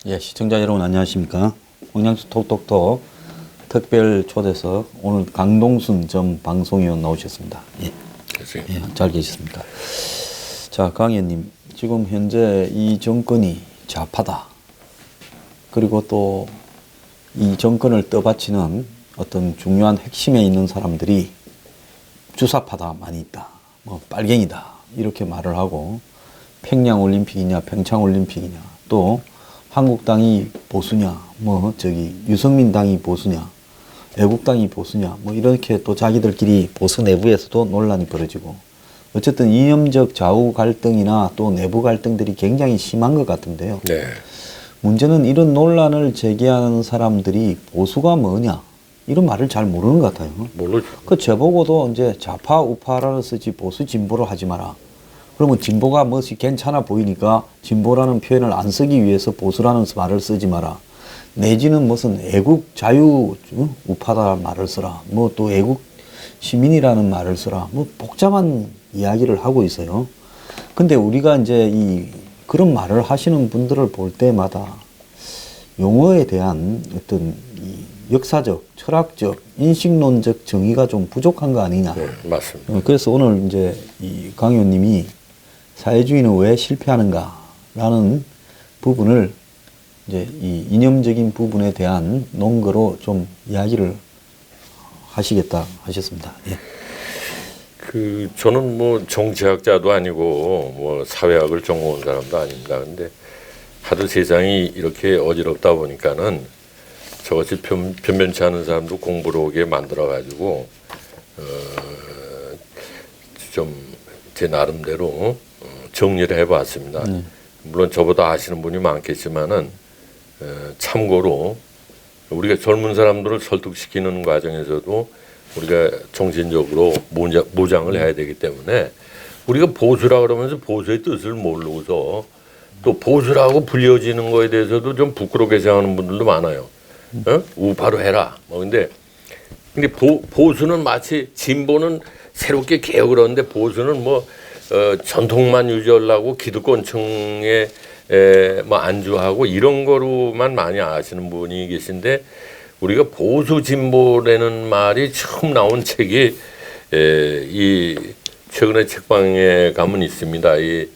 예, 시청자 여러분 안녕하십니까? 홍양수 톡톡톡 특별 초대석 오늘 강동순 전 방송위원 나오셨습니다. 예, 예, 잘 계셨습니까? 자, 강 의원님, 지금 현재 이 정권이 좌파다. 그리고 또 이 정권을 떠받치는 어떤 중요한 핵심에 있는 사람들이 주사파다 많이 있다. 뭐 빨갱이다. 이렇게 말을 하고 평양 올림픽이냐 평창 올림픽이냐 또 한국당이 보수냐, 뭐, 유승민 당이 보수냐, 애국당이 보수냐, 뭐, 이렇게 또 자기들끼리 보수 내부에서도 논란이 벌어지고, 어쨌든 이념적 좌우 갈등이나 또 내부 갈등들이 굉장히 심한 것 같은데요. 네. 문제는 이런 논란을 제기하는 사람들이 보수가 뭐냐, 이런 말을 잘 모르는 것 같아요. 모르죠. 그 저보고도 이제 좌파, 우파라를 쓰지 보수, 진보를 하지 마라. 그러면 진보가 뭐지 괜찮아 보이니까 진보라는 표현을 안 쓰기 위해서 보수라는 말을 쓰지 마라. 내지는 무슨 애국 자유 우파다 말을 써라. 뭐 또 애국 시민이라는 말을 써라. 뭐 복잡한 이야기를 하고 있어요. 근데 우리가 이제 그런 말을 하시는 분들을 볼 때마다 용어에 대한 어떤 역사적, 철학적, 인식론적 정의가 좀 부족한 거 아니냐. 네, 맞습니다. 그래서 오늘 이제 강 의원님이 사회주의는 왜 실패하는가라는 부분을 이제 이 이념적인 부분에 대한 논거로 좀 이야기를 하시겠다 하셨습니다. 예. 저는 뭐 정치학자도 아니고 뭐 사회학을 전공한 사람도 아닙니다. 근데 하도 세상이 이렇게 어지럽다 보니까는 저같이 변변치 않은 사람도 공부를 오게 만들어 가지고 좀 제 나름대로 정리를 해봤습니다. 물론 저보다 아시는 분이 많겠지만은 참고로 우리가 젊은 사람들을 설득시키는 과정에서도 우리가 정신적으로 모장을 해야 되기 때문에 우리가 보수라 그러면서 보수의 뜻을 모르고서 또 보수라고 불려지는 거에 대해서도 좀 부끄럽게 생각하는 분들도 많아요. 우파로 해라. 뭐 근데 보수는 마치 진보는 새롭게 개혁을 하는데 보수는 뭐 전통만 유지하려고 기득권층에 뭐 안주하고 이런 거로만 많이 아시는 분이 계신데 우리가 보수 진보라는 말이 처음 나온 책이 이 최근에 책방에 가면 있습니다. 이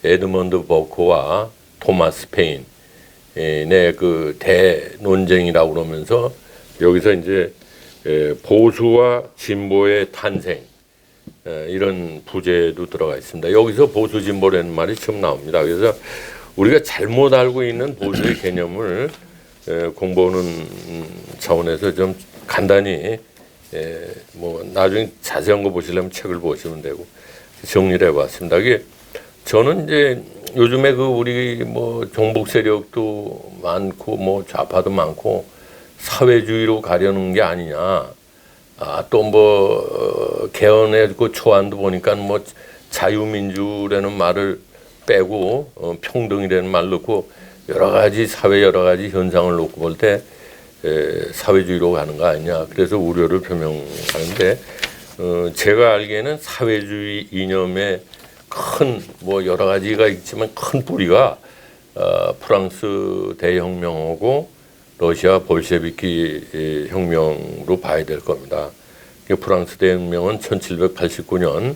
에드먼드 버크와 토마스 페인의 그 대논쟁이라고 그러면서 여기서 이제 보수와 진보의 탄생 이런 부제도 들어가 있습니다. 여기서 보수 진보라는 말이 처음 나옵니다. 그래서 우리가 잘못 알고 있는 보수의 개념을 공부하는 차원에서 좀 간단히 뭐 나중에 자세한 거 보시려면 책을 보시면 되고 정리를 해봤습니다. 이게 저는 이제 요즘에 우리 뭐 정복 세력도 많고 뭐 좌파도 많고 사회주의로 가려는 게 아니냐. 또 뭐 개헌의 그 초안도 보니까 뭐 자유민주라는 말을 빼고 평등이라는 말 넣고 여러 가지 사회 여러 가지 현상을 놓고 볼 때 사회주의로 가는 거 아니냐. 그래서 우려를 표명하는데 제가 알기에는 사회주의 이념의 큰 뭐 여러 가지가 있지만 큰 뿌리가 프랑스 대혁명하고 러시아 볼셰비키 혁명으로 봐야 될 겁니다. 프랑스 대혁명은 1789년,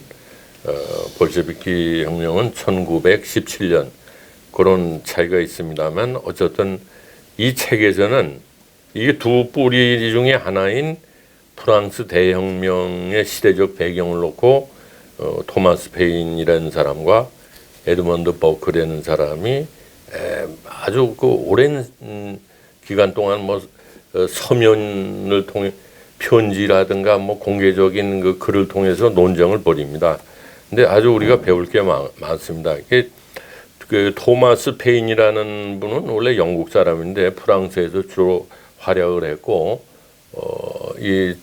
볼셰비키 혁명은 1917년 그런 차이가 있습니다만 어쨌든 이 책에서는 이게 두 뿌리 중에 하나인 프랑스 대혁명의 시대적 배경을 놓고 토마스 페인이라는 사람과 에드먼드 버크라는 사람이 아주 오랜 기간 동안 뭐 서면을 통해 편지라든가 뭐 공개적인 글을 통해서 논쟁을 벌입니다. 근데 아주 우리가 배울 게 많습니다. 그 토마스 페인이라는 분은 원래 영국 사람인데 프랑스에서 주로 활약을 했고 이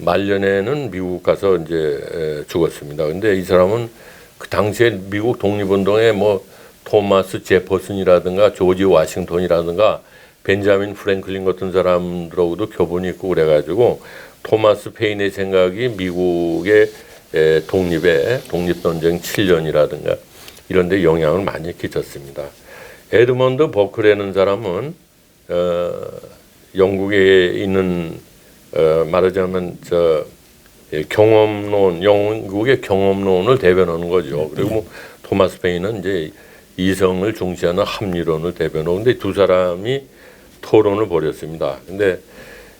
말년에는 미국 가서 이제 죽었습니다. 근데 이 사람은 그 당시에 미국 독립운동에 뭐 토마스 제퍼슨이라든가 조지 워싱턴이라든가 벤자민 프랭클린 같은 사람들하고도 교분이 있고 그래가지고 토마스 페인의 생각이 미국의 독립전쟁 7년이라든가 이런 데 영향을 많이 끼쳤습니다. 에드먼드 버클이라는 사람은 영국에 있는 말하자면 경험론, 영국의 경험론을 대변하는 거죠. 그리고 뭐 토마스 페인은 이제 이성을 중시하는 합리론을 대변하고, 근데 두 사람이 토론을 벌였습니다. 근데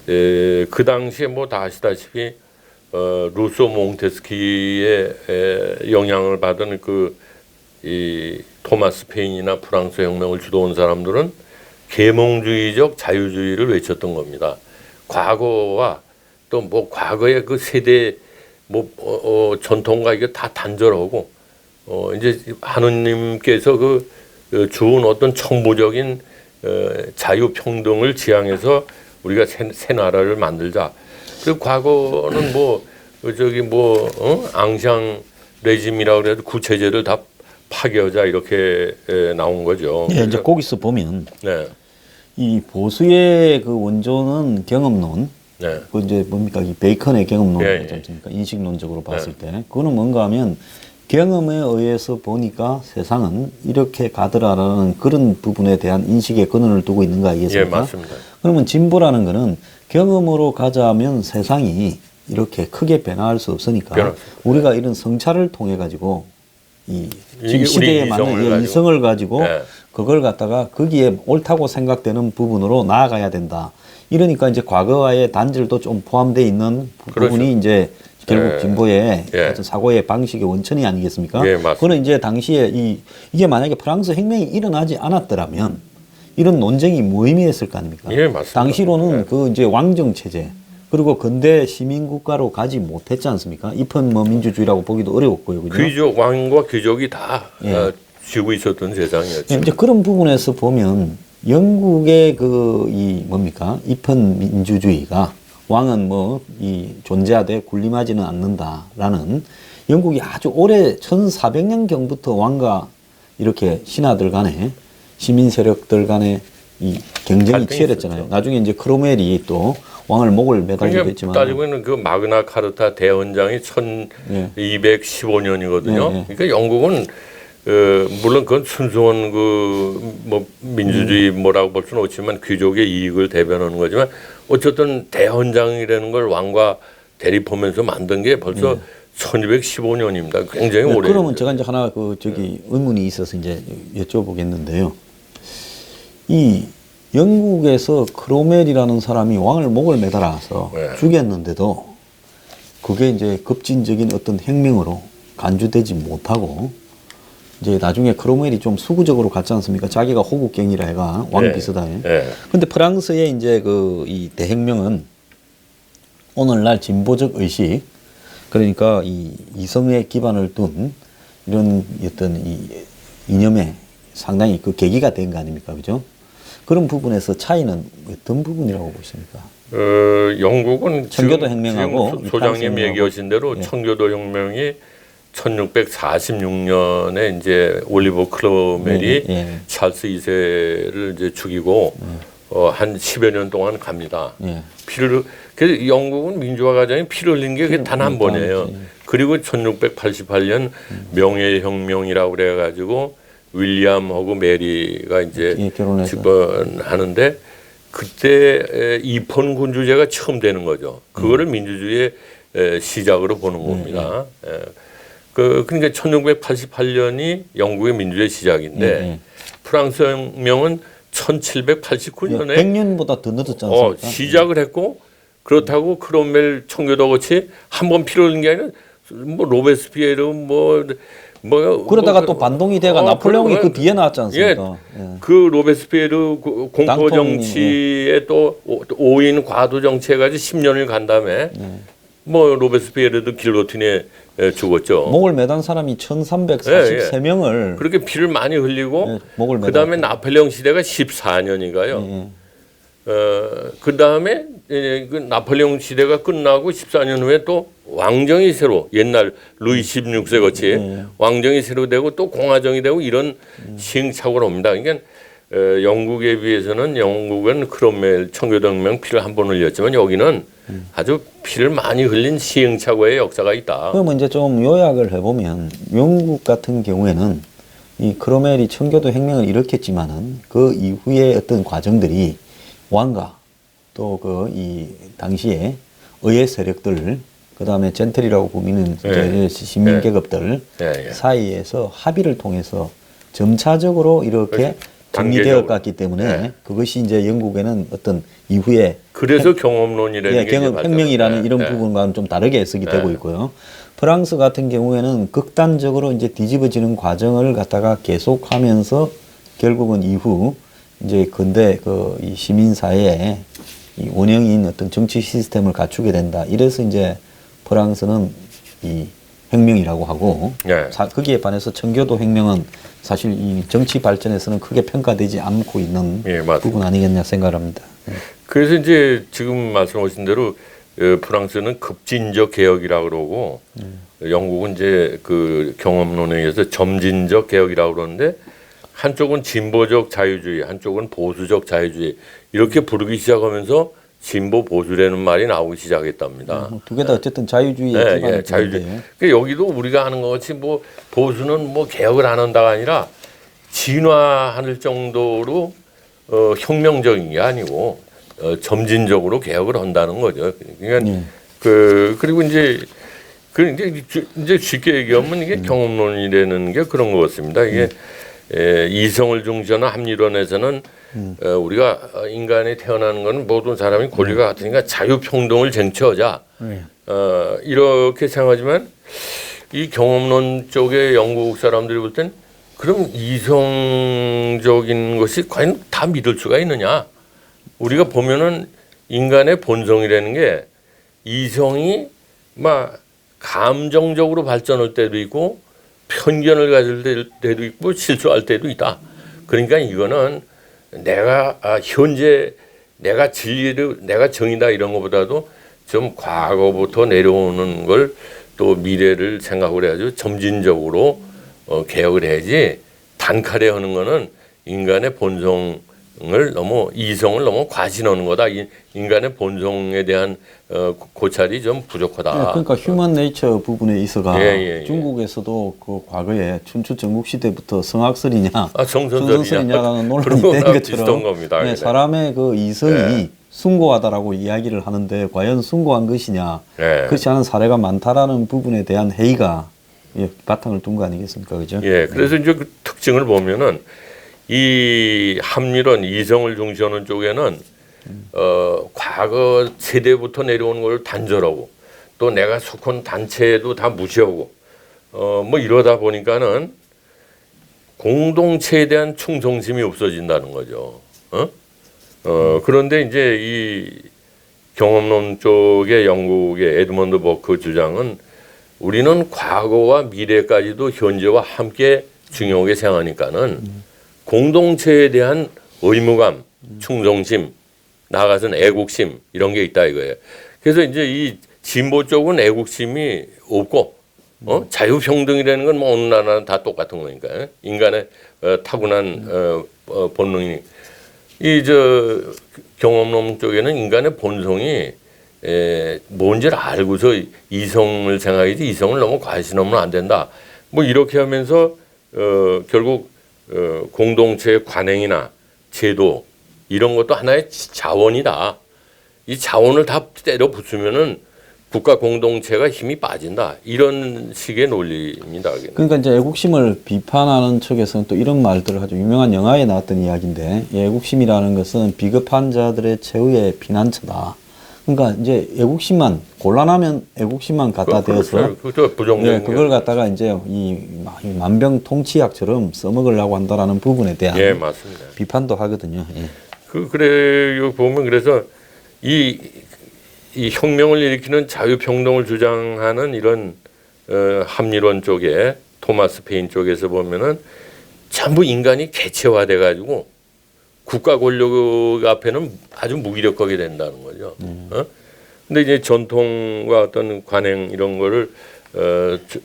그 당시에 뭐 다 아시다시피 루소 몽테스키의 영향을 받은 이 토마스 페인이나 프랑스 혁명을 주도한 사람들은 계몽주의적 자유주의를 외쳤던 겁니다. 과거와 또 뭐 과거의 그 세대 전통과 이게 다 단절하고 이제 하느님께서 주은 어떤 천부적인 자유평등을 지향해서 우리가 새 나라를 만들자. 그리고 과거는 앙샹 레짐이라고 그래도 구체제를 다 파괴하자 이렇게 나온 거죠. 네, 이제 거기서 보면 네. 이 보수의 그 원조는 경험론, 네. 그 이제 뭡니까 이 베이컨의 경험론 예, 있지 않습니까? 인식론적으로 봤을 때 그거는 뭔가 하면 경험에 의해서 보니까 세상은 이렇게 가더라라는 그런 부분에 대한 인식의 근원을 두고 있는 거 아니겠습니까? 예, 맞습니다. 그러면 진보라는 거는 경험으로 가자면 세상이 이렇게 크게 변화할 수 없으니까 우리가 이런 성찰을 통해 가지고 지금 시대에 맞는 이성을 가지고 네. 그걸 갖다가 거기에 옳다고 생각되는 부분으로 나아가야 된다. 이러니까 이제 과거와의 단절도 좀 포함되어 있는 그렇죠. 부분이 이제 결국 예. 진보의 예. 어떤 사고의 방식의 원천이 아니겠습니까? 예, 맞습니다. 그거는 이제 당시에 이게 만약에 프랑스 혁명이 일어나지 않았더라면 이런 논쟁이 무의미했을 거 아닙니까? 예, 맞습니다. 당시로는 예. 그 이제 왕정 체제 그리고 근대 시민 국가로 가지 못했지 않습니까? 입헌 민주주의라고 보기도 어려웠고요. 그죠? 귀족 왕과 귀족이 다 예. 쥐고 있었던 세상이었죠. 이제 그런 부분에서 보면 영국의 입헌 민주주의가 왕은 존재하되 군림하지는 않는다라는 영국이 아주 오래 1400년경부터 왕과 이렇게 신하들 간에 시민 세력들 간에 이 경쟁이 치열했잖아요. 있었죠. 나중에 이제 크로멜이 또 왕을 목을 매달기도 했지만 따지고는 그 마그나 카르타 대헌장이 1215년이거든요. 예. 그러니까 영국은 물론 그건 순수한 민주주의 뭐라고 볼 수는 없지만 귀족의 이익을 대변하는 거지만 어쨌든 대헌장이라는 걸 왕과 대립하면서 만든 게 벌써 1215년입니다. 굉장히 오래. 그러면 제가 이제 하나 의문이 있어서 이제 여쭤보겠는데요. 이 영국에서 크로멜이라는 사람이 왕을 목을 매달아서 죽였는데도 그게 이제 급진적인 어떤 혁명으로 간주되지 못하고 이제 나중에 크로멜이 좀 수구적으로 갔지 않습니까? 자기가 호국경이라 해가 왕 비슷하게. 근데 프랑스의 이제 이 대혁명은 오늘날 진보적 의식, 그러니까 이 이성에 기반을 둔 이런 어떤 이 이념에 상당히 그 계기가 된 거 아닙니까? 그죠? 그런 부분에서 차이는 어떤 부분이라고 보십니까? 영국은 청교도 혁명하고 지금 소장님 얘기하신 대로 청교도 혁명이 1646년에 이제 올리버 크로멜이 찰스 2세를 이제 죽이고 한 10여 년 동안 갑니다. 그래서 영국은 민주화 과정에 피를 흘린 게 단 한 번이에요. 그리고 1688년 명예혁명이라고 그래가지고 윌리엄하고 메리가 이제 집권하는데 그때 입헌 군주제가 처음 되는 거죠. 그거를 민주주의의 시작으로 보는 겁니다. 그러니까 1688년이 영국의 민주주의 시작인데 프랑스 혁명은 1789년에 100년보다 더 늦었지 않습니까? 시작을 했고 그렇다고 크롬웰 청교도 같이 한 번 피를 흘린 게 아니라 로베스피에르 그러다가 또 반동이 돼가 나폴레옹이 그 뒤에 나왔지 않습니까? 그 로베스피에르 공포 정치에 또 오인 과도 정치 해가지고 10년을 간 다음에 로베스피에르도 길로틴에 죽었죠. 목을 매단 사람이 1343명을 그렇게 피를 많이 흘리고 그 다음에 나폴레옹 시대가 14년인가요? 그 다음에 그 나폴레옹 시대가 끝나고 14년 후에 또 왕정이 새로 옛날 루이 16세 같이 왕정이 새로 되고 또 공화정이 되고 이런 시행착오를 옵니다. 그러니까 영국에 비해서는 영국은 크롬웰 청교도혁명 피를 한 번 흘렸지만 여기는 아주 피를 많이 흘린 시행착오의 역사가 있다. 그러면 이제 좀 요약을 해보면 영국 같은 경우에는 이 크롬웰이 청교도 혁명을 일으켰지만은 그 이후에 어떤 과정들이 왕가 또 그 이 당시에 의회 세력들 그 다음에 젠틀이라고 보미는 시민 계급들 사이에서 합의를 통해서 점차적으로 이렇게 정리되어 갔기 때문에 그것이 이제 영국에는 어떤 이후에 그래서 경험론이라는 게 혁명이라는 이런 부분과는 좀 다르게 해석이 되고 있고요. 프랑스 같은 경우에는 극단적으로 이제 뒤집어지는 과정을 갖다가 계속하면서 결국은 이후 이제 근대 그 이 시민 사회에 이 원형인 어떤 정치 시스템을 갖추게 된다. 이래서 이제 프랑스는 이 혁명이라고 하고 거기에 반해서 청교도 혁명은 사실 이 정치 발전에서는 크게 평가되지 않고 있는 부분 아니겠냐 생각합니다. 그래서 이제 지금 말씀하신 대로 프랑스는 급진적 개혁이라고 그러고 영국은 이제 그 경험론에 의해서 점진적 개혁이라고 그러는데 한쪽은 진보적 자유주의, 한쪽은 보수적 자유주의 이렇게 부르기 시작하면서 진보 보수라는 말이 나오기 시작했답니다. 두 개 다 어쨌든 자유주의에 기반을 자유주의. 그러니까 여기도 우리가 하는 것 같이 뭐 보수는 뭐 개혁을 안 한다가 아니라 진화할 정도로 혁명적인 게 아니고 점진적으로 개혁을 한다는 거죠. 그러니까 그리고 이제 쉽게 얘기하면 이게 경험론이라는 게 그런 것 같습니다. 이게 이성을 중시하는 합리론에서는 우리가 인간이 태어나는 건 모든 사람이 권리가 같으니까 자유평등을 쟁취하자 이렇게 생각하지만 이 경험론 쪽의 영국 사람들이 볼 땐 그럼 이성적인 것이 과연 다 믿을 수가 있느냐? 우리가 보면은 인간의 본성이라는 게 이성이 막 감정적으로 발전할 때도 있고 편견을 가질 때도 있고 실수할 때도 있다. 그러니까 이거는 내가 현재 내가 진리를 내가 정의다 이런 것보다도 좀 과거부터 내려오는 걸 또 미래를 생각을 해가지고 점진적으로 개혁을 해야지 단칼에 하는 거는 인간의 본성을 너무 이성을 너무 과신하는 거다. 인간의 본성에 대한 고찰이 좀 부족하다. 그러니까 휴먼 네이처 부분에 있어가 중국에서도 그 과거에 춘추 전국 시대부터 성악설이냐 정성설이냐라는 논란이 된 것처럼 겁니다. 사람의 그 이성이 숭고하다라고 이야기를 하는데 과연 숭고한 것이냐 그렇지 않은 사례가 많다라는 부분에 대한 회의가 바탕을 둔 거 아니겠습니까, 그죠? 그래서 이제 그 특징을 보면은 이 합리론 이성을 중시하는 쪽에는 과거 세대부터 내려오는 걸 단절하고 또 내가 속한 단체도 다 무시하고 뭐 이러다 보니까는 공동체에 대한 충성심이 없어진다는 거죠. 그런데 이제 이 경험론 쪽의 영국의 에드먼드 버크 주장은 우리는 과거와 미래까지도 현재와 함께 중요하게 생각하니까는 공동체에 대한 의무감, 충성심, 나아가서는 애국심 이런 게 있다 이거예요. 그래서 이제 이 진보 쪽은 애국심이 없고 자유평등이라는 건 뭐 어느 나라는 다 똑같은 거니까 인간의 타고난 본능이 이 경험론 쪽에는 인간의 본성이 뭔지를 알고서 이성을 생각하지 이성을 너무 과신하면 안 된다. 뭐 이렇게 하면서 결국 공동체의 관행이나 제도 이런 것도 하나의 자원이다. 이 자원을 다 때려 붙으면은 국가 공동체가 힘이 빠진다. 이런 식의 논리입니다. 그러니까 이제 애국심을 비판하는 측에서는 또 이런 말들을 하죠. 유명한 영화에 나왔던 이야기인데 애국심이라는 것은 비겁한 자들의 최후의 피난처다. 그러니까 이제 애국심만 곤란하면 애국심만 갖다 대어서 그걸 갖다가 이제 이 만병통치약처럼 써먹으려고 한다라는 부분에 대한 맞습니다. 비판도 하거든요. 그래요 보면 그래서 이 혁명을 일으키는 자유평등을 주장하는 이런 합리론 쪽에 토마스 페인 쪽에서 보면은 전부 인간이 개체화돼 가지고 국가 권력 앞에는 아주 무기력하게 된다는 거죠. 근데 이제 전통과 어떤 관행 이런 거를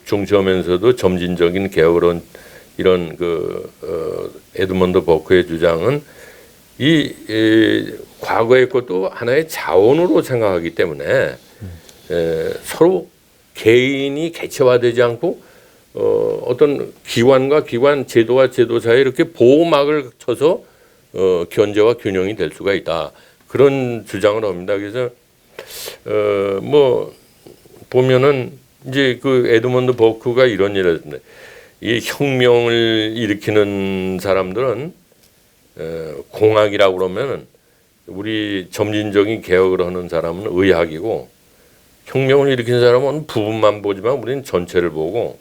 중시하면서도 점진적인 개혁을 이런 에드먼드 버크의 주장은 과거의 것도 하나의 자원으로 생각하기 때문에 서로 개인이 개체화되지 않고 어떤 기관과 기관, 제도와 제도 사이에 이렇게 보호막을 쳐서 견제와 균형이 될 수가 있다. 그런 주장을 합니다. 그래서 뭐 보면은 이제 그 에드먼드 버크가 이런 얘기를 했는데 이 혁명을 일으키는 사람들은 공학이라고 그러면은 우리 점진적인 개혁을 하는 사람은 의학이고 혁명을 일으키는 사람은 부분만 보지만 우리는 전체를 보고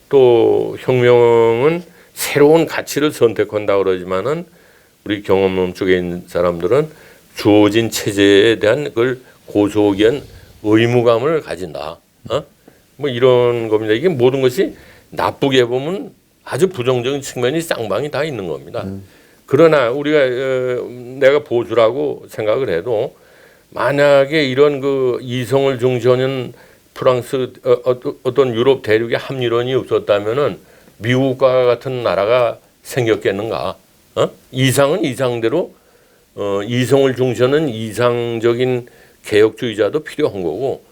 또 혁명은 새로운 가치를 선택한다 그러지만은 우리 경험론 쪽에 있는 사람들은 주어진 체제에 대한 그걸 고수하기 위한 의무감을 가진다. 뭐 이런 겁니다. 이게 모든 것이 나쁘게 보면 아주 부정적인 측면이 쌍방이 다 있는 겁니다. 그러나 우리가 내가 보수라고 생각을 해도 만약에 이런 그 이성을 중시하는 프랑스 어떤 유럽 대륙의 합리론이 없었다면은 미국과 같은 나라가 생겼겠는가? 이상은 이상대로 이성을 중시하는 이상적인 개혁주의자도 필요한 거고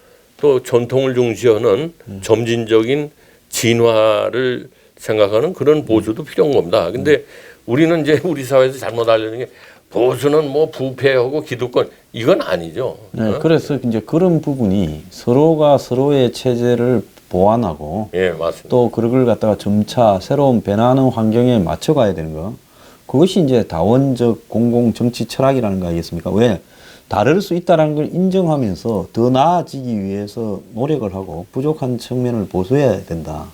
또 전통을 중시하는 점진적인 진화를 생각하는 그런 보수도 필요한 겁니다. 근데 우리는 이제 우리 사회에서 잘못 알려는 게 보수는 뭐 부패하고 기득권 이건 아니죠. 네, 그래서 이제 그런 부분이 서로가 서로의 체제를 보완하고 예, 맞습니다. 또 그걸 갖다가 점차 새로운 변화하는 환경에 맞춰가야 되는 거. 그것이 이제 다원적 공공 정치 철학이라는 거 아니겠습니까? 왜? 다를 수 있다는 걸 인정하면서 더 나아지기 위해서 노력을 하고 부족한 측면을 보수해야 된다.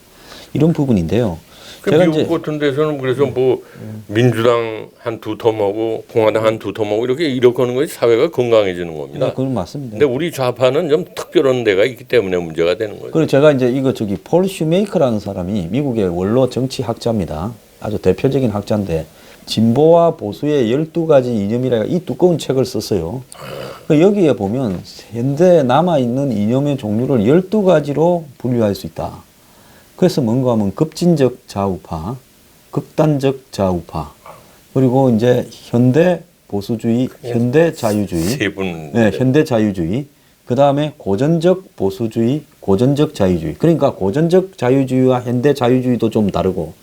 이런 부분인데요. 제가 미국 이제 같은 데서는 그래서 뭐 민주당 한 두 텀하고 공화당 한 두 텀하고 이렇게 하는 것이 사회가 건강해지는 겁니다. 네, 그건 맞습니다. 근데 우리 좌파는 좀 특별한 데가 있기 때문에 문제가 되는 거예요. 그리고 제가 이제 폴 슈메이커라는 사람이 미국의 원로 정치학자입니다. 아주 대표적인 학자인데 진보와 보수의 12가지 이념이라 이 두꺼운 책을 썼어요. 여기에 보면 현재 남아있는 이념의 종류를 12가지로 분류할 수 있다. 그래서 뭔가 하면 급진적 좌우파, 극단적 좌우파, 그리고 이제 현대 보수주의, 현대 자유주의, 세 분. 네, 현대 자유주의, 그 다음에 고전적 보수주의, 고전적 자유주의. 그러니까 고전적 자유주의와 현대 자유주의도 좀 다르고,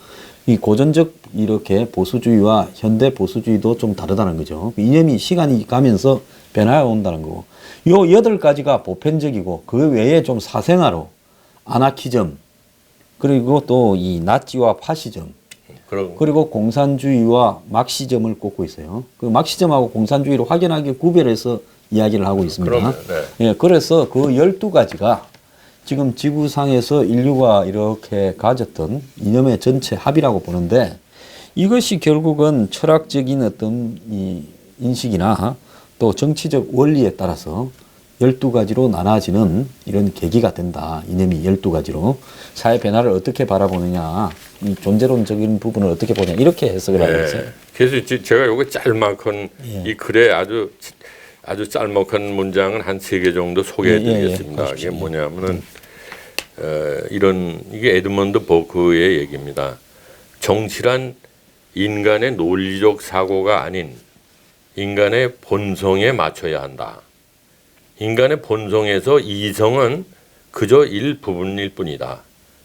이 고전적 이렇게 보수주의와 현대 보수주의도 좀 다르다는 거죠. 이념이 시간이 가면서 변화가 온다는 거고. 요 8가지가 보편적이고, 그 외에 좀 사생아로 아나키즘, 그리고 또 이 나치와 파시즘, 그리고 공산주의와 막시즘을 꼽고 있어요. 그 막시즘하고 공산주의를 확연하게 구별해서 이야기를 하고 있습니다. 그러면, 네. 예, 그래서 그 12가지가 지금 지구상에서 인류가 이렇게 가졌던 이념의 전체 합이라고 보는데 이것이 결국은 철학적인 어떤 이 인식이나 또 정치적 원리에 따라서 12가지로 나눠지는 이런 계기가 된다. 이념이 12가지로. 사회 변화를 어떻게 바라보느냐, 이 존재론적인 부분을 어떻게 보냐, 이렇게 해석을 하고 있어요. 그래서 제가 요거 짤막한 이 글에 아주 짤막한 문장은 한 3개 정도 소개해 드리겠습니다. 이게 뭐냐면은 이게 에드먼드 버크의 얘기입니다. 정치란 인간의 논리적 사고가 아닌 인간의 본성에 맞춰야 한다. 인간의 본성에서 이성은 그저 일부분일 뿐이다.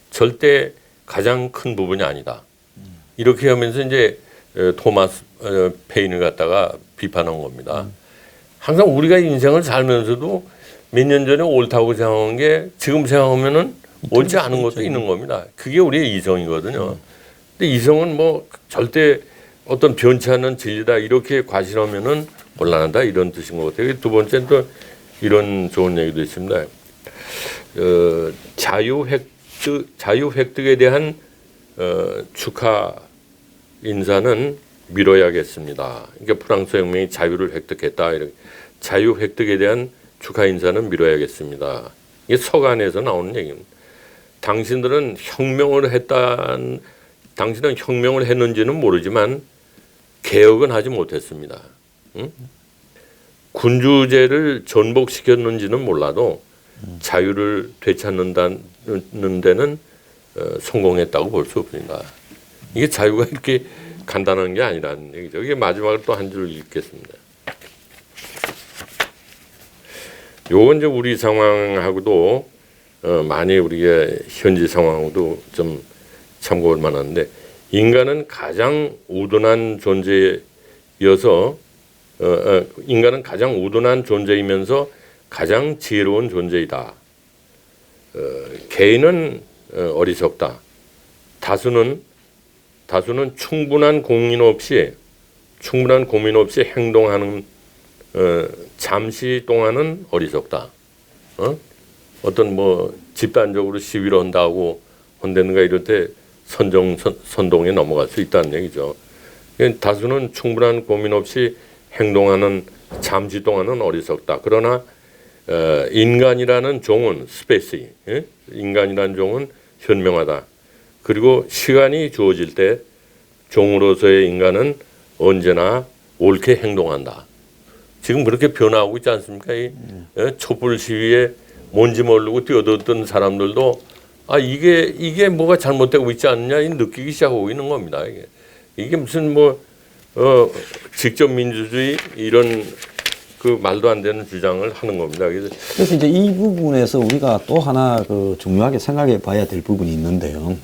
절대 가장 큰 부분이 아니다. 이렇게 하면서 이제 토마스 페인을 갖다가 비판한 겁니다. 항상 우리가 인생을 살면서도 몇 년 전에 옳다고 생각한 게 지금 생각하면은 옳지 않은 것도 있는 겁니다. 그게 우리의 이성이거든요. 근데 이성은 뭐 절대 어떤 변치 않는 진리다 이렇게 과신하면은 곤란하다 이런 뜻인 것 같아요. 두 번째는 또 이런 좋은 얘기도 있습니다. 자유 획득에 대한 축하 인사는 미뤄야겠습니다. 그러니까 프랑스 혁명이 자유를 획득했다. 이렇게 자유 획득에 대한 축하 인사는 미뤄야겠습니다. 이게 서간에서 나오는 얘기입니다. 당신은 혁명을 했는지는 모르지만 개혁은 하지 못했습니다. 응? 군주제를 전복시켰는지는 몰라도 자유를 되찾는다는 데는 성공했다고 볼 수 없습니다. 이게 자유가 이렇게 간단한 게 아니라는 얘기죠. 이게 마지막으로 또 한 줄 읽겠습니다. 요건 이제 우리 상황하고도 많이 우리가 현지 상황하고도 좀 참고할 만한데, 인간은 가장 우둔한 존재여서 인간은 가장 우둔한 존재이면서 가장 지혜로운 존재이다. 개인은 어리석다. 다수는 충분한 고민 없이 행동하는 잠시 동안은 어리석다. 어떤 뭐 집단적으로 시위를 한다고 혼대는가 이럴 때 선동에 넘어갈 수 있다는 얘기죠. 다수는 충분한 고민 없이 행동하는 잠시 동안은 어리석다. 그러나 인간이라는 종은 인간이라는 종은 현명하다. 그리고 시간이 주어질 때 종으로서의 인간은 언제나 옳게 행동한다. 지금 그렇게 변화하고 있지 않습니까? 이 촛불 시위에 뭔지 모르고 뛰어들었던 사람들도 이게 뭐가 잘못되고 있지 않느냐 느끼기 시작하고 있는 겁니다. 이게 무슨 직접 민주주의 이런 그 말도 안 되는 주장을 하는 겁니다. 그래서 이제 이 부분에서 우리가 또 하나 중요하게 생각해 봐야 될 부분이 있는데요.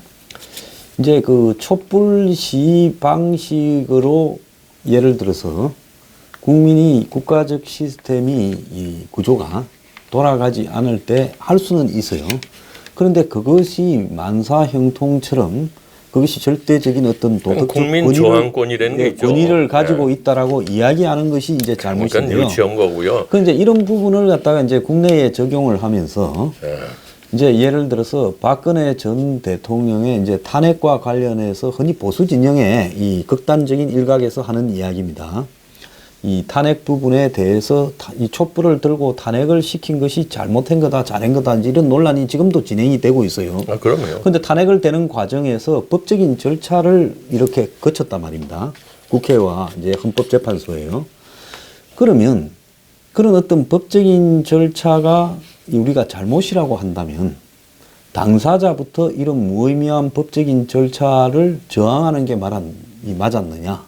이제 그 촛불 시위 방식으로 예를 들어서 국가적 시스템이 이 구조가 돌아가지 않을 때 할 수는 있어요. 그런데 그것이 만사형통처럼 그것이 절대적인 어떤 도덕적 국민 저항권이라는 게 있죠. 권위를 가지고 있다라고 이야기하는 것이 이제 잘못인데요. 그러니까 유치한 거고요. 그런데 이런 부분을 갖다가 이제 국내에 적용을 하면서 이제 예를 들어서 박근혜 전 대통령의 이제 탄핵과 관련해서 흔히 보수 진영의 이 극단적인 일각에서 하는 이야기입니다. 이 탄핵 부분에 대해서 이 촛불을 들고 탄핵을 시킨 것이 잘못한 거다, 잘한 거다, 이런 논란이 지금도 진행이 되고 있어요. 그럼요. 그런데 탄핵을 되는 과정에서 법적인 절차를 이렇게 거쳤단 말입니다. 국회와 이제 헌법재판소예요. 그러면 그런 어떤 법적인 절차가 우리가 잘못이라고 한다면 당사자부터 이런 무의미한 법적인 절차를 저항하는 게 맞았느냐?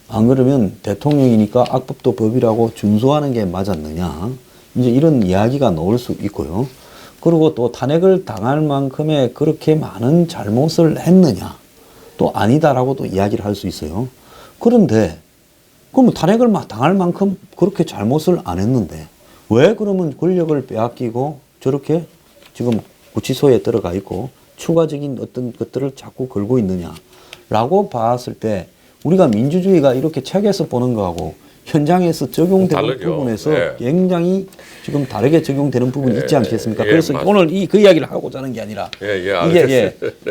안 그러면 대통령이니까 악법도 법이라고 준수하는 게 맞았느냐? 이제 이런 이야기가 나올 수 있고요. 그리고 또 탄핵을 당할 만큼의 그렇게 많은 잘못을 했느냐? 또 아니다라고 또 이야기를 할 수 있어요. 그런데 그러면 탄핵을 당할 만큼 그렇게 잘못을 안 했는데 왜 그러면 권력을 빼앗기고 저렇게 지금 구치소에 들어가 있고 추가적인 어떤 것들을 자꾸 걸고 있느냐라고 봤을 때 우리가 민주주의가 이렇게 책에서 보는 거하고 현장에서 적용되는 다르죠. 부분에서 네. 굉장히 지금 다르게 적용되는 부분이 있지 않겠습니까? 그래서 맞습니다. 오늘 그 이야기를 하고자 하는 게 아니라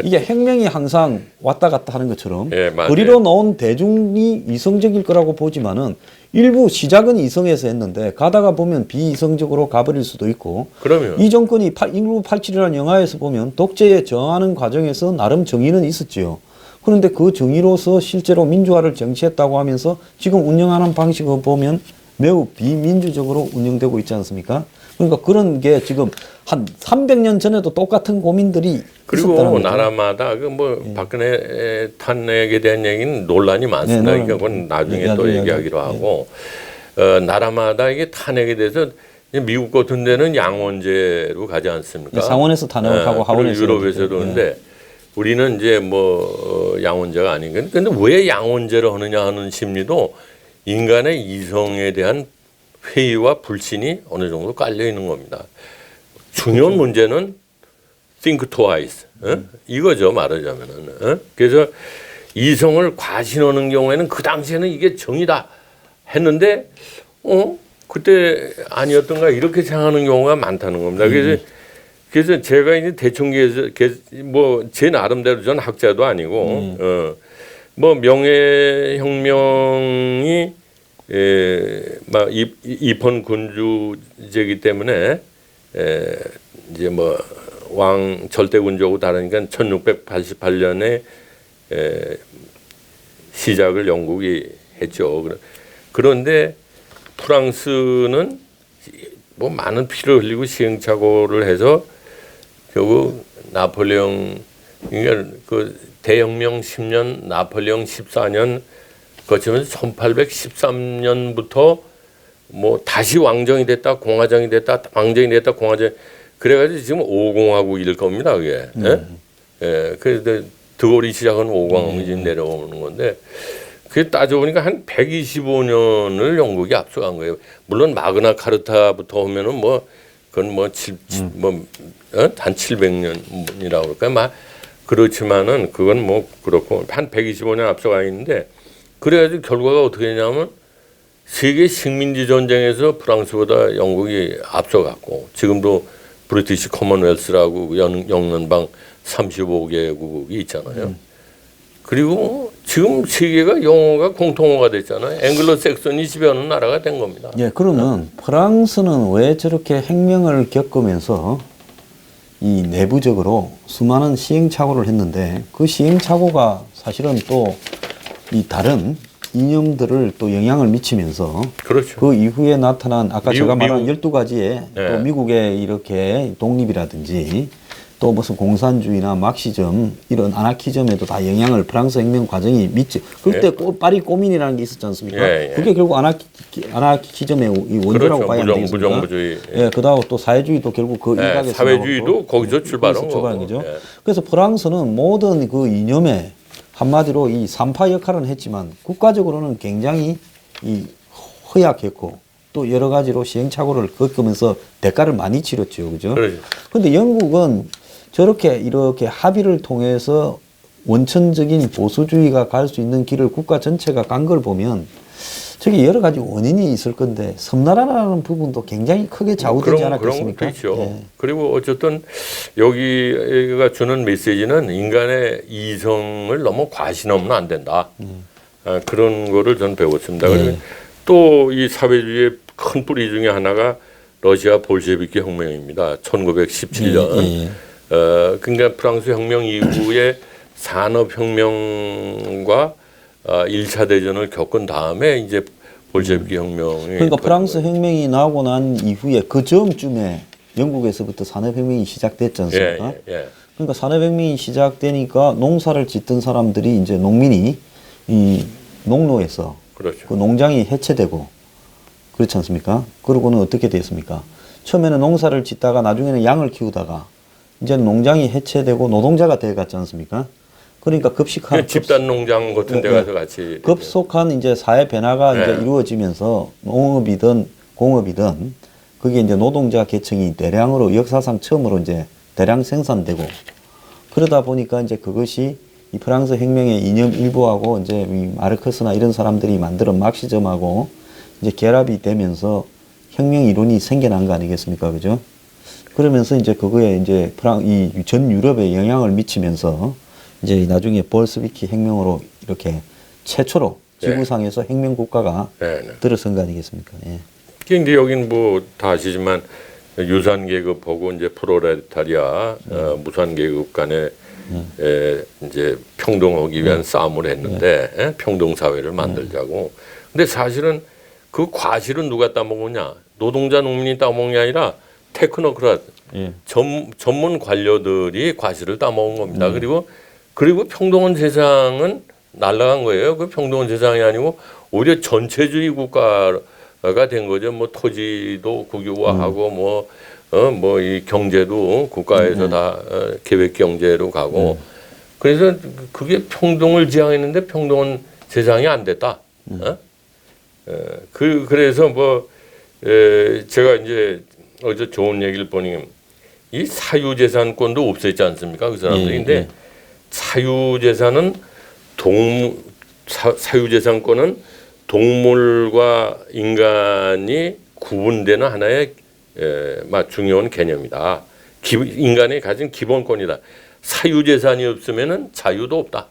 이게 혁명이 항상 왔다 갔다 하는 것처럼 그리로 나온 대중이 이성적일 거라고 보지만은 일부 시작은 이성에서 했는데 가다가 보면 비이성적으로 가버릴 수도 있고 그러면 이 정권이 1987이라는 영화에서 보면 독재에 저항하는 과정에서 나름 정의는 있었지요. 그런데 그 정의로서 실제로 민주화를 정치했다고 하면서 지금 운영하는 방식을 보면 매우 비민주적으로 운영되고 있지 않습니까? 그러니까 그런 게 지금 한 300년 전에도 똑같은 고민들이 그리고 있었다는 거죠. 나라마다 박근혜 탄핵에 대한 얘기는 논란이 많습니다. 그건 나중에 또 얘기하기로 하고 나라마다 이게 탄핵에 대해서 미국 같은 데는 양원제로 가지 않습니까? 상원에서 탄핵을 하고 하원에서 유럽에서도 그런데 우리는 이제 양원제가 아닌 건데 근데 왜 양원제를 하느냐 하는 심리도 인간의 이성에 대한 회의와 불신이 어느 정도 깔려 있는 겁니다. 중요한 문제는 think twice 이거죠 말하자면은. 그래서 이성을 과신하는 경우에는 그 당시에는 이게 정의다 했는데 그때 아니었던가 이렇게 생각하는 경우가 많다는 겁니다. 그래서 제가 이제 대충 제 나름대로 전 학자도 아니고 명예혁명이 입헌 군주제이기 때문에 이제 왕 절대군주하고 다르니까 1688년에 시작을 영국이 했죠. 그런데 프랑스는 뭐 많은 피를 흘리고 시행착오를 해서 결국 나폴레옹 그러니까 그 대혁명 10년, 나폴레옹 14년 거치면서 1813년부터 뭐 다시 왕정이 됐다, 공화정이 됐다, 왕정이 됐다, 공화정 그래가지고 지금 5공화국일 겁니다, 그게. 예, 그래서 드골이 시작한 5공화국이 지금 내려오는 건데. 그게 따져보니까 한 125년을 영국이 앞서간 거예요. 물론 마그나 카르타부터 하면은 뭐 그건 한 700년이라고 그럴까요? 막 그렇지만은 그건 뭐 그렇고 한 125년 앞서가 있는데 그래가지고 결과가 어떻게 되냐면 세계 식민지 전쟁에서 프랑스보다 영국이 앞서갔고 지금도 브리티시 커먼웰스라고 영연방 35개국이 있잖아요. 그리고 지금 세계가 영어가 공통어가 됐잖아요. 앵글로색선이 지배하는 나라가 된 겁니다. 예, 그러면 프랑스는 왜 저렇게 혁명을 겪으면서 이 내부적으로 수많은 시행착오를 했는데 그 시행착오가 사실은 또 이 다른 이념들을 또 영향을 미치면서 그렇죠. 그 이후에 나타난 아까 제가 말한 미국. 12가지의 네. 또 미국의 이렇게 독립이라든지 또 무슨 공산주의나 막시즘 이런 아나키즘에도 다 영향을 프랑스 혁명 과정이 미치. 그때 파리 꼬민이라는 게 있었지 않습니까? 그게 결국 아나키즘의 원조라고 그렇죠. 봐야 안 되겠습니까? 무정부주의. 예, 그다음 또 사회주의도 결국 그 일각에서 사회주의도 거기서 출발한 거죠. 거죠. 그래서 프랑스는 모든 그 이념에 한마디로 이 산파 역할은 했지만 국가적으로는 굉장히 이 허약했고 또 여러 가지로 시행착오를 겪으면서 대가를 많이 치렀죠, 그죠? 그런데 영국은 저렇게 이렇게 합의를 통해서 원천적인 보수주의가 갈 수 있는 길을 국가 전체가 간 걸 보면 저게 여러 가지 원인이 있을 건데 섬나라라는 부분도 굉장히 크게 좌우되지 않았겠습니까? 그런 것도 있죠. 예. 그리고 어쨌든 여기가 주는 메시지는 인간의 이성을 너무 과신하면 안 된다. 그런 거를 전 배웠습니다. 예. 또 이 사회주의의 큰 뿌리 중에 하나가 러시아 볼셰비키 혁명입니다. 1917년. 그러니까 프랑스 혁명 이후에 산업혁명과 1차 대전을 겪은 다음에 이제 볼셰비키 혁명이 그러니까 프랑스 혁명이 나고 난 이후에 그 즈음쯤에 영국에서부터 산업혁명이 시작됐지 않습니까? 그러니까 산업혁명이 시작되니까 농사를 짓던 사람들이 이제 농민이 이 농로에서 그렇죠. 그 농장이 해체되고 그렇지 않습니까? 그러고는 어떻게 됐습니까? 처음에는 농사를 짓다가 나중에는 양을 키우다가 이제는 농장이 해체되고 노동자가 돼갔지 않습니까? 그러니까 집단 농장 같은 데 가서 같이 급속한 이제 사회 변화가 이제 이루어지면서 농업이든 공업이든 그게 이제 노동자 계층이 대량으로 역사상 처음으로 이제 대량 생산되고 그러다 보니까 이제 그것이 이 프랑스 혁명의 이념 일부하고 이제 이 마르크스나 이런 사람들이 만드는 막시즘하고 이제 결합이 되면서 혁명 이론이 생겨난 거 아니겠습니까? 그죠? 그러면서 이제 그거에 이제 이 전 유럽에 영향을 미치면서 이제 나중에 볼스비키 혁명으로 이렇게 최초로 지구상에서 혁명 국가가 들어선 거 아니겠습니까? 예. 근데 여긴 뭐 다 아시지만 유산 계급하고 이제 프롤레타리아 무산 계급 간에 이제 평등하기 위한 싸움을 했는데 평등 사회를 만들자고. 근데 사실은 그 과실은 누가 따먹느냐? 노동자 농민이 따먹는 게 아니라 테크노크라 전문 관료들이 과실을 따먹은 겁니다. 그리고 평등한 세상은 날아간 거예요. 그 평등한 세상이 아니고 오히려 전체주의 국가가 된 거죠. 뭐 토지도 국유화하고 뭐 이 경제도 국가에서 다 계획 경제로 가고 그래서 그게 평등을 지향했는데 평등한 세상이 안 됐다. 그래서 뭐 제가 이제 어제 좋은 얘기를 보니 이 사유재산권도 없앴지 않습니까? 그 사람들인데 사유재산은 사유재산권은 동물과 인간이 구분되는 하나의 중요한 개념이다. 인간이 가진 기본권이다. 사유재산이 없으면은 자유도 없다.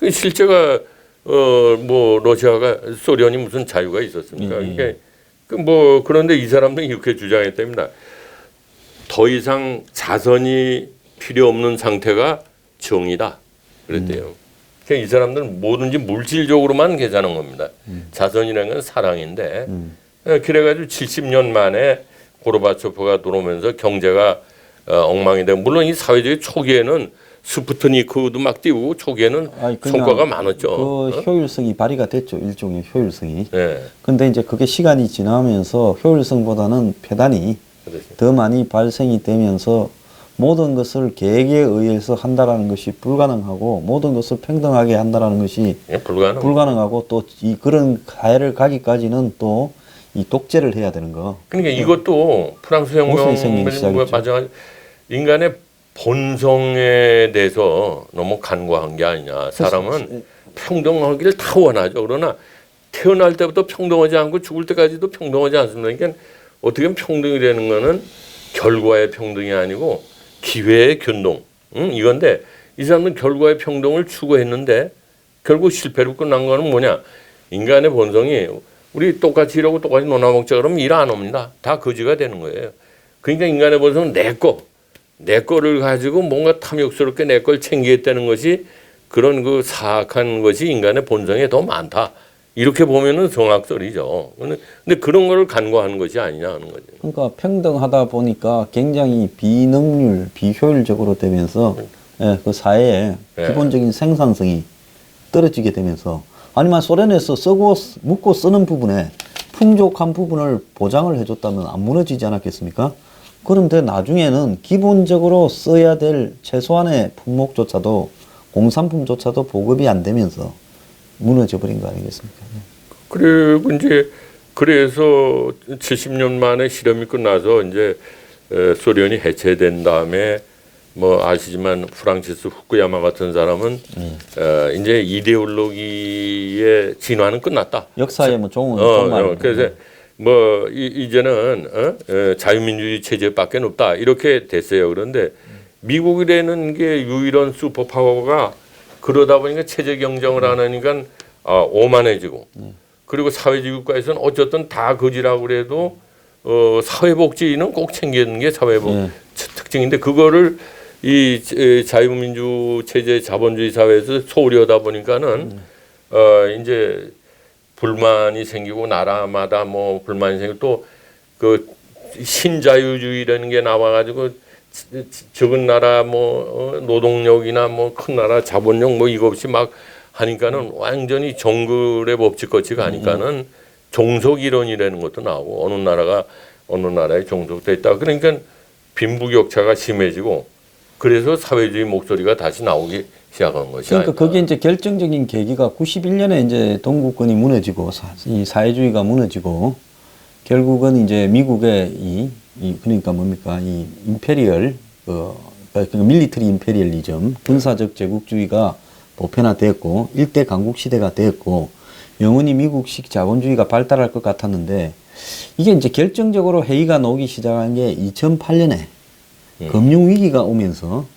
실제가 뭐 러시아가 소련이 무슨 자유가 있었습니까? 그러니까 뭐 그런데 이 사람들이 이렇게 주장했답니다. 더 이상 자선이 필요 없는 상태가 정의다. 그랬대요. 그러니까 이 사람들은 뭐든지 물질적으로만 계산한 겁니다. 자선이라는 건 사랑인데 그래가지고 70년 만에 고르바초프가 들어오면서 경제가 엉망이 되고 물론 이 사회주의 초기에는 스푸트니크도 막 띄우고 초기에는 성과가 많았죠. 그 효율성이 발휘가 됐죠. 일종의 효율성이. 네. 근데 이제 그게 시간이 지나면서 효율성보다는 폐단이 더 많이 발생이 되면서 모든 것을 계획에 의해서 한다라는 것이 불가능하고 모든 것을 평등하게 한다라는 것이 불가능하고 또 이 그런 사회를 가기까지는 또 이 독재를 해야 되는 거. 그러니까 이것도 프랑스 혁명과 마찬가지 인간의 본성에 대해서 너무 간과한 게 아니냐. 사람은 평등하기를 다 원하죠. 그러나 태어날 때부터 평등하지 않고 죽을 때까지도 평등하지 않습니다. 그러니까 어떻게 보면 평등이라는 거는 결과의 평등이 아니고 기회의 균등. 이건데 이 사람은 결과의 평등을 추구했는데 결국 실패로 끝난 거는 뭐냐. 인간의 본성이 우리 똑같이 일하고 똑같이 놀아먹자 그러면 일 안 옵니다. 다 거지가 되는 거예요. 그러니까 인간의 본성은 내 거를 가지고 뭔가 탐욕스럽게 내 걸 챙기겠다는 것이 그런 그 사악한 것이 인간의 본성에 더 많다. 이렇게 보면은 성악설이죠. 근데 그런 거를 간과하는 것이 아니냐 하는 거죠. 그러니까 평등하다 보니까 굉장히 비효율적으로 되면서 예, 그 사회의 기본적인 생산성이 떨어지게 되면서 아니면 소련에서 쓰고 묻고 쓰는 부분에 풍족한 부분을 보장을 해줬다면 안 무너지지 않았겠습니까? 그런데 나중에는 기본적으로 써야 될 최소한의 품목조차도 공산품조차도 보급이 안 되면서 무너져 버린 거 아니겠습니까? 그리고 이제 그래서 70년 만에 실험이 끝나서 이제 소련이 해체된 다음에 뭐 아시지만 프랑시스 후쿠야마 같은 사람은 이제 이데올로기의 진화는 끝났다. 역사에 뭐 좋은 말. 그래서 뭐 이제는 자유민주주의 체제밖에 없다 이렇게 됐어요. 그런데 미국이라는 게 유일한 슈퍼파워가 그러다 보니까 체제 경쟁을 안 하니까 오만해지고 그리고 사회주의 국가에서는 어쨌든 다 거지라고 그래도 사회복지는 꼭 챙기는 게 사회복 특징인데 그거를 이 자유민주 체제 자본주의 사회에서 소홀히 하다 보니까는 이제 불만이 생기고 나라마다 뭐 불만이 생기고 또 그 신자유주의라는 게 나와가지고 적은 나라 뭐 노동력이나 뭐 큰 나라 자본력 뭐 이거 없이 막 하니까는 완전히 정글의 법칙 거치 가니까는 종속 이론이라는 것도 나오고 어느 나라가 어느 나라에 종속돼 있다. 그러니까 빈부격차가 심해지고 그래서 사회주의 목소리가 다시 나오기 시작한 것이 그러니까 아닐까. 그게 이제 결정적인 계기가 91년에 이제 동구권이 무너지고 이 사회주의가 무너지고 결국은 이제 미국의 그러니까 뭡니까 이 임페리얼 그러니까 밀리터리 임페리얼리즘 군사적 제국주의가 보편화되었고 일대 강국 시대가 되었고 영원히 미국식 자본주의가 발달할 것 같았는데 이게 이제 결정적으로 해이가 나오기 시작한 게 2008년에 금융위기가 오면서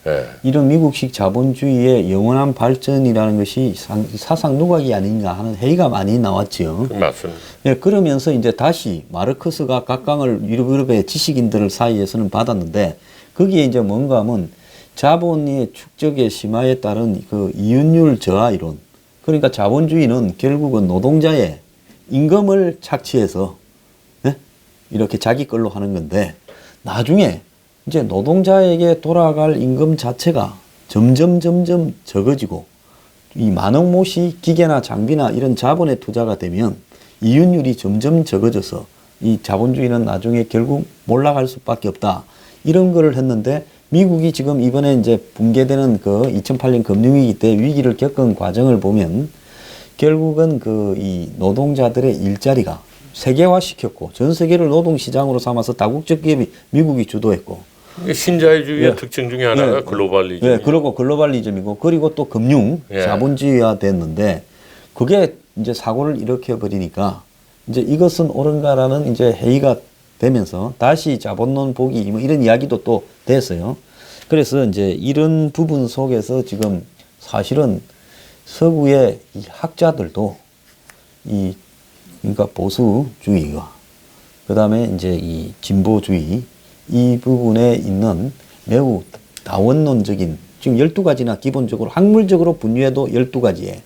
이런 미국식 자본주의의 영원한 발전이라는 것이 사상 누각이 아닌가 하는 회의가 많이 나왔죠. 맞습니다. 예, 그러면서 이제 다시 마르크스가 각광을 유럽의 지식인들 사이에서는 받았는데 거기에 이제 뭔가 하면 자본의 축적의 심화에 따른 그 이윤율 저하 이론. 그러니까 자본주의는 결국은 노동자의 임금을 착취해서 이렇게 자기 걸로 하는 건데 나중에 이제 노동자에게 돌아갈 임금 자체가 점점 적어지고 이 만억모시 기계나 장비나 이런 자본의 투자가 되면 이윤율이 점점 적어져서 이 자본주의는 나중에 결국 몰락할 수밖에 없다. 이런 거를 했는데 미국이 지금 이번에 이제 붕괴되는 그 2008년 금융위기 때 위기를 겪은 과정을 보면 결국은 그 이 노동자들의 일자리가 세계화시켰고 전 세계를 노동시장으로 삼아서 다국적 기업이 미국이 주도했고 신자유주의의 특징 중에 하나가 글로벌리즘. 예, 그리고 글로벌리즘이고 그리고 또 금융 자본주의화 됐는데 그게 이제 사고를 일으켜 버리니까 이제 이것은 옳은가라는 이제 회의가 되면서 다시 자본론 보기 뭐 이런 이야기도 또 됐어요. 그래서 이제 이런 부분 속에서 지금 사실은 서구의 이 학자들도 그러니까 보수주의와 그다음에 이제 이 진보주의 이 부분에 있는 매우 다원론적인 지금 12가지나 기본적으로 학물적으로 분류해도 12가지에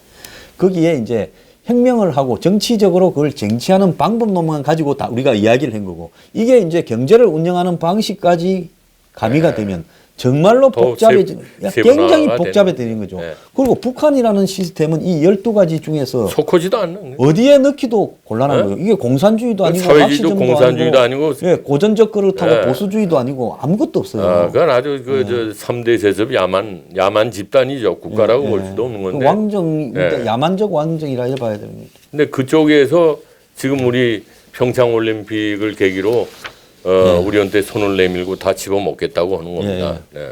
거기에 이제 혁명을 하고 정치적으로 그걸 쟁취하는 방법론만 가지고 다 우리가 이야기를 한 거고 이게 이제 경제를 운영하는 방식까지 가미가 되면 정말로 복잡해지는 굉장히 복잡해지는 거죠. 네. 그리고 북한이라는 시스템은 이 12가지 중에서 속하지도 않는 어디에 넣기도 곤란한 네? 거예요. 이게 공산주의도 아니고 사회주의도 막시즘도 공산주의도 아니고 예, 고전적 그릇하고 네. 보수주의도 아니고 아무것도 없어요. 그건 아주 저 3대 세습 야만 집단이죠. 국가라고 볼 수도 없는 그 건데. 왕정, 그러니까 네. 야만적 왕정이라 해봐야 되는 거죠. 근데 그쪽에서 지금 우리 평창 올림픽을 계기로 우리한테 손을 내밀고 다 집어먹겠다고 하는 겁니다. 네.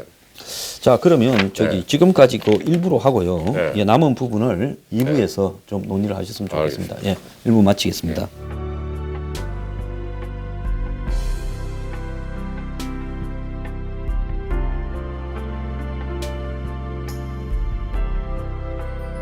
자, 그러면 저기 네. 지금까지 그 일부로 하고요. 네. 예, 남은 부분을 2부에서 좀 논의를 하셨으면 좋겠습니다. 예, 1부 마치겠습니다.